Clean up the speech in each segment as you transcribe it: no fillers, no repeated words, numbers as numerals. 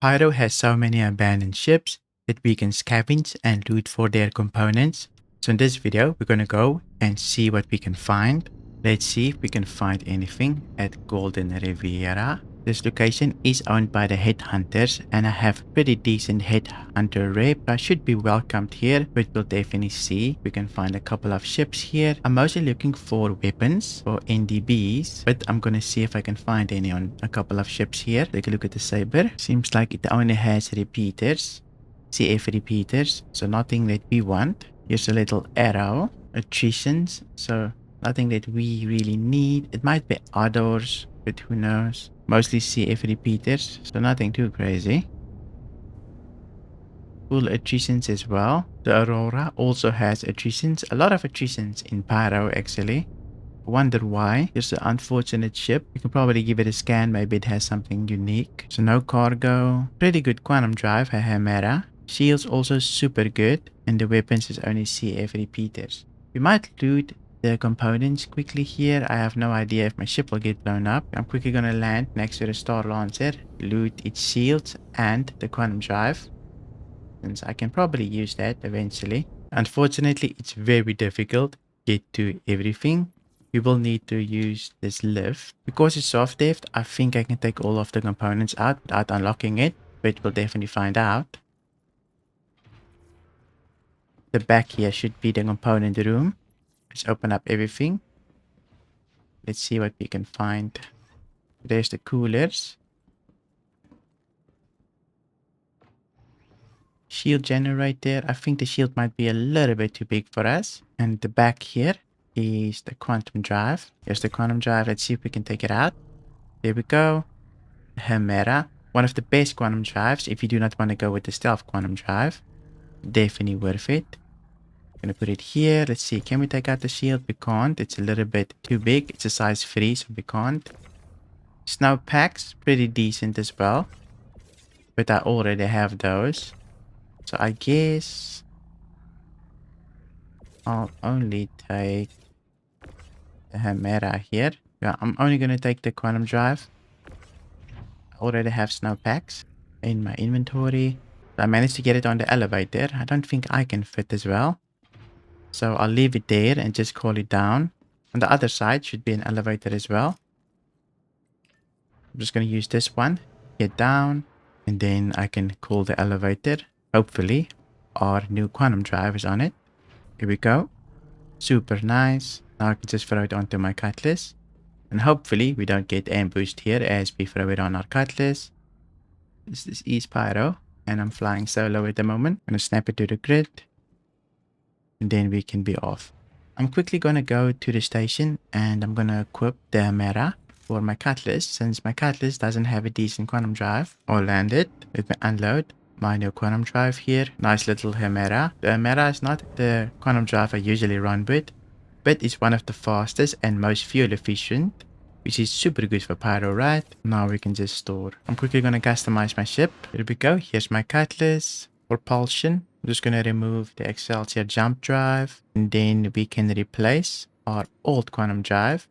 Pyro has so many abandoned ships that we can scavenge and loot for their components. So in this video, we're going to go and see what we can find. Let's see if we can find anything at Golden Riviera. This location is owned by the headhunters and I have pretty decent headhunter rep. I should be welcomed here, but we'll definitely see. We can find a couple of ships here. I'm mostly looking for weapons or NDBs, but I'm gonna see if I can find any on a couple of ships here. Take a look at the Saber. Seems like it only has repeaters, CF repeaters, so nothing that we want. Here's a little arrow, attritions, so nothing that we really need. It might be others, but who knows. Mostly CF repeaters, so nothing too crazy. Full attritions as well. The Aurora also has attritions. A lot of attritions in Pyro actually. Wonder why. Here's the unfortunate ship. You can probably give it a scan. Maybe it has something unique. So no cargo. Pretty good quantum drive. Hamera. Shields also super good. And the weapons is only CF repeaters. We might loot the components quickly here. I have no idea if my ship will get blown up. I'm quickly gonna land next to the Star Lancer, loot its shields and the quantum drive, since I can probably use that eventually. Unfortunately, it's very difficult to get to everything. We will need to use this lift. Because it's soft lift, I think I can take all of the components out without unlocking it, but we'll definitely find out. The back here should be the component room. Let's open up everything. Let's see what we can find. There's the coolers. Shield generator. I think the shield might be a little bit too big for us. And the back here is the quantum drive. Here's the quantum drive. Let's see if we can take it out. There we go. Hemera. One of the best quantum drives if you do not want to go with the stealth quantum drive. Definitely worth it. Gonna put it here. Let's see. Can we take out the shield? We can't. It's a little bit too big. It's a size 3, so we can't. Snow packs, pretty decent as well. But I already have those. So I guess I'll only take the Hamera here. Yeah, I'm only gonna take the quantum drive. I already have snow packs in my inventory. I managed to get it on the elevator. I don't think I can fit as well. So I'll leave it there and just call it down. On the other side should be an elevator as well. I'm just going to use this one. Get down. And then I can call the elevator. Hopefully our new quantum drive is on it. Here we go. Super nice. Now I can just throw it onto my cutlass. And hopefully we don't get ambushed here as we throw it on our cutlass. This is Pyro. And I'm flying solo at the moment. I'm going to snap it to the grid. And then we can be off. I'm quickly going to go to the station and I'm going to equip the Hamera for my cutlass. Since my cutlass doesn't have a decent quantum drive. I'll land it. Let me unload my new quantum drive here. Nice little Hamera. The Hamera is not the quantum drive I usually run with, but it's one of the fastest and most fuel efficient, which is super good for Pyro, right? Now we can just store. I'm quickly going to customize my ship. Here we go. Here's my cutlass. Propulsion. I'm just going to remove the Excelsior jump drive. And then we can replace our old quantum drive,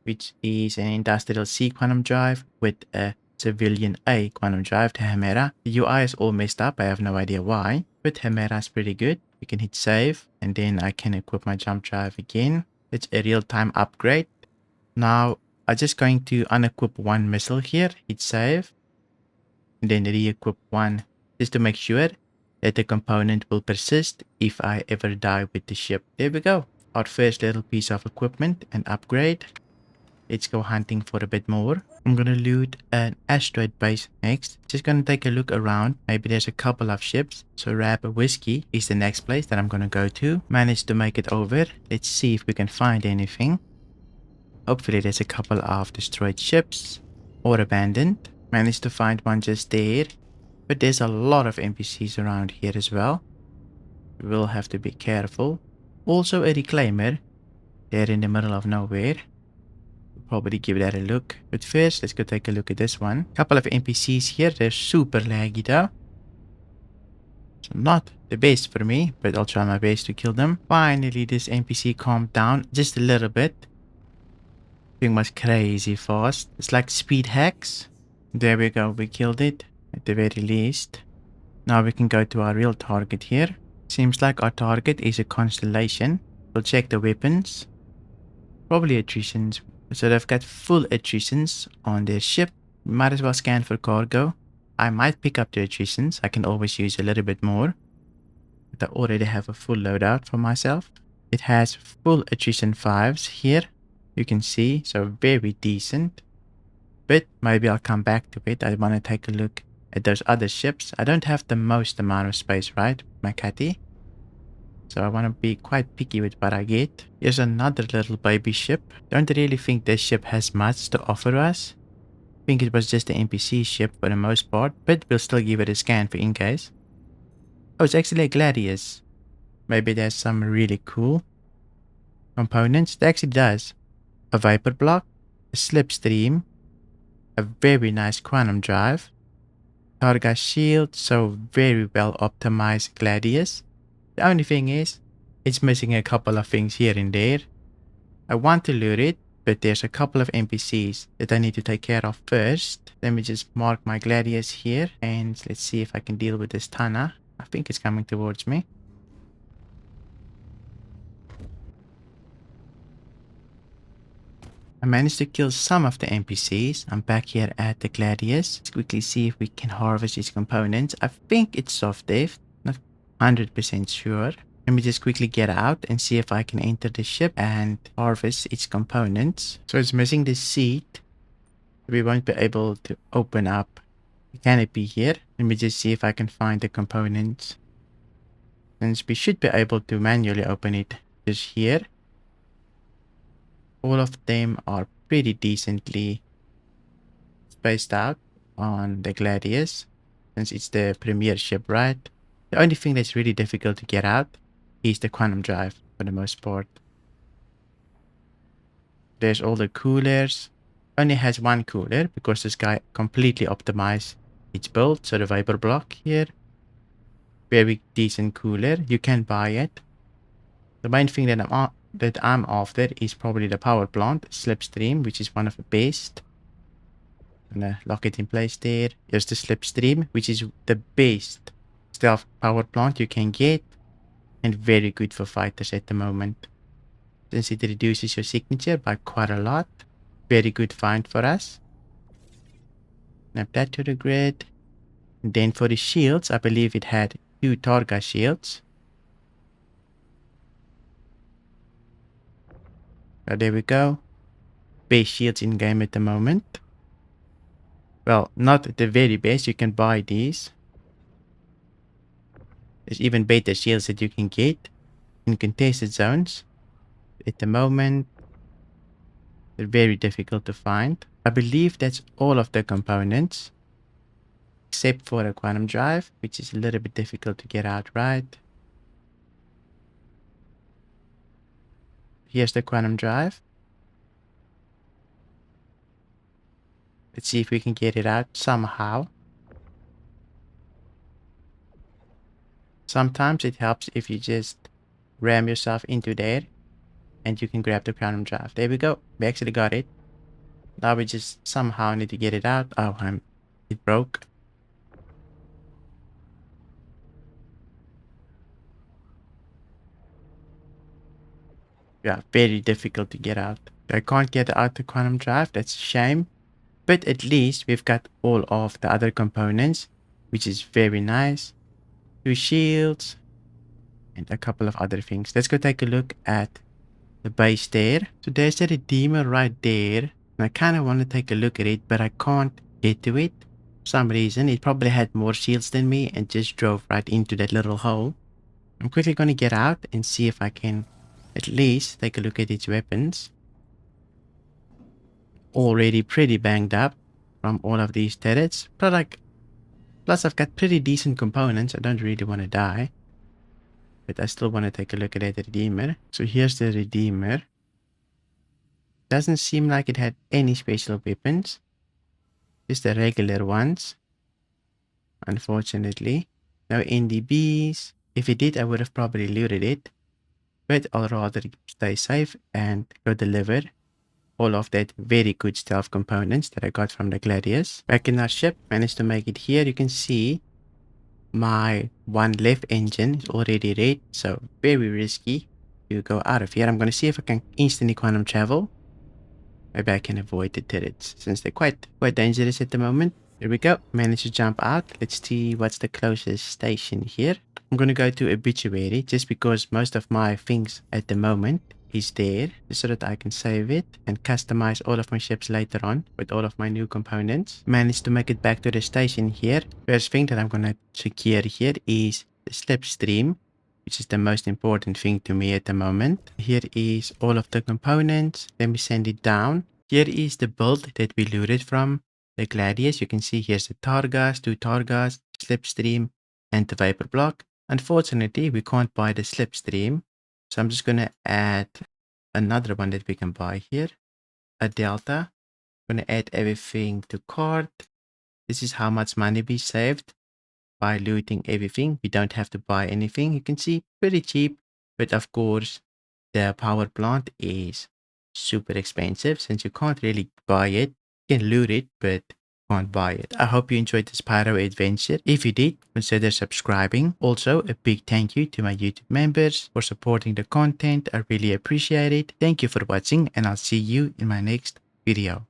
which is an industrial C quantum drive, with a civilian A quantum drive to Hamera. The UI is all messed up. I have no idea why. But Hamera is pretty good. We can hit save. And then I can equip my jump drive again. It's a real-time upgrade. Now, I'm just going to unequip one missile here. Hit save. And then re-equip one, just to make sure that the component will persist if I ever die with the ship. There we go. Our first little piece of equipment and upgrade. Let's go hunting for a bit more. I'm going to loot an asteroid base next. Just going to take a look around. Maybe there's a couple of ships. So Rab Whiskey is the next place that I'm going to go to. Managed to make it over. Let's see if we can find anything. Hopefully there's a couple of destroyed ships or abandoned. Managed to find one just there. But there's a lot of NPCs around here as well. We'll have to be careful. Also a reclaimer there in the middle of nowhere. We'll probably give that a look. But first, let's go take a look at this one. Couple of NPCs here. They're super laggy though. So not the best for me, but I'll try my best to kill them. Finally, this NPC calmed down just a little bit. Being much crazy fast. It's like speed hacks. There we go. We killed it. at the very least. Now we can go to our real target here. Seems like our target is a constellation. We'll check the weapons. Probably attritions. So they've got full attritions on their ship. Might as well scan for cargo. I might pick up the attritions. I can always use a little bit more. But I already have a full loadout for myself. It has full attrition 5s here. You can see, so very decent. But maybe I'll come back to it. I want to take a look at those other ships. I don't have the most amount of space, right, my catty? So I want to be quite picky with what I get. Here's another little baby ship. Don't really think this ship has much to offer us. I think it was just an NPC ship for the most part, but we'll still give it a scan for in case. Oh, it's actually a Gladius. Maybe there's some really cool components. It actually does. A Vapor Block, a Slipstream, a very nice Quantum Drive, Targa Shield, so very well optimized Gladius. The only thing is, it's missing a couple of things here and there. I want to loot it, but there's a couple of NPCs that I need to take care of first. Let me just mark my Gladius here, and let's see if I can deal with this Tana. I think it's coming towards me. I managed to kill some of the NPCs. I'm back here at the Gladius. Let's quickly see if we can harvest its components. I think it's soft deft. Not 100% sure. Let me just quickly get out and see if I can enter the ship and harvest its components. So it's missing the seat. We won't be able to open up the canopy here. Let me just see if I can find the components. Since we should be able to manually open it just here. All of them are pretty decently spaced out on the Gladius. Since it's the premier ship, right? The only thing that's really difficult to get out is the Quantum Drive for the most part. There's all the coolers. Only has one cooler because this guy completely optimized its build. So the Vapor Block here. Very decent cooler. You can buy it. The main thing that I'm after is probably the power plant, Slipstream, which is one of the best. I'm gonna lock it in place there. Here's the Slipstream, which is the best stealth power plant you can get. And very good for fighters at the moment. Since it reduces your signature by quite a lot. Very good find for us. Snap that to the grid. And then for the shields, I believe it had 2 Targa shields. So there we go. Base shields in game at the moment. Well, not the very best. You can buy these. There's even better shields that you can get in contested zones. At the moment, they're very difficult to find. I believe that's all of the components. Except for a Quantum Drive, which is a little bit difficult to get out right. Here's the Quantum Drive. Let's see if we can get it out somehow. Sometimes it helps if you just ram yourself into there and you can grab the Quantum Drive. There we go. We actually got it. Now we just somehow need to get it out. Oh, it broke. Yeah, very difficult to get out. I can't get out the Quantum Drive. That's a shame. But at least we've got all of the other components, which is very nice. 2 shields and a couple of other things. Let's go take a look at the base there. So there's the Redeemer right there. And I kind of want to take a look at it, but I can't get to it. For some reason, it probably had more shields than me and just drove right into that little hole. I'm quickly going to get out and see if I can at least take a look at its weapons. Already pretty banged up from all of these turrets. Plus I've got pretty decent components. I don't really want to die. But I still want to take a look at the Redeemer. So here's the Redeemer. Doesn't seem like it had any special weapons. Just the regular ones. Unfortunately. No NDBs. If it did, I would have probably looted it. But I'll rather stay safe and go deliver all of that very good stealth components that I got from the Gladius. Back in our ship, managed to make it here. You can see my one left engine is already red, so very risky to go out of here. I'm going to see if I can instantly quantum travel. Maybe I can avoid the turrets since they're quite dangerous at the moment. Here we go. Managed to jump out. Let's see what's the closest station here. I'm going to go to Obituary just because most of my things at the moment is there, just so that I can save it and customize all of my ships later on with all of my new components. Managed to make it back to the station here. First thing that I'm going to secure here is the slipstream, which is the most important thing to me at the moment. Here is all of the components. Let me send it down. Here is the build that we looted from the Gladius. You can see here's the Targas, 2 Targas, slipstream, and the vapor block. Unfortunately, we can't buy the slipstream, so I'm just going to add another one that we can buy here, a Delta. I'm going to add everything to cart. This is how much money we saved by looting everything. We don't have to buy anything. You can see pretty cheap, but of course the power plant is super expensive since you can't really buy it. You can loot it, but can't buy it. I hope you enjoyed this Pyro adventure. If you did, consider subscribing. Also, a big thank you to my YouTube members for supporting the content. I really appreciate it. Thank you for watching, and I'll see you in my next video.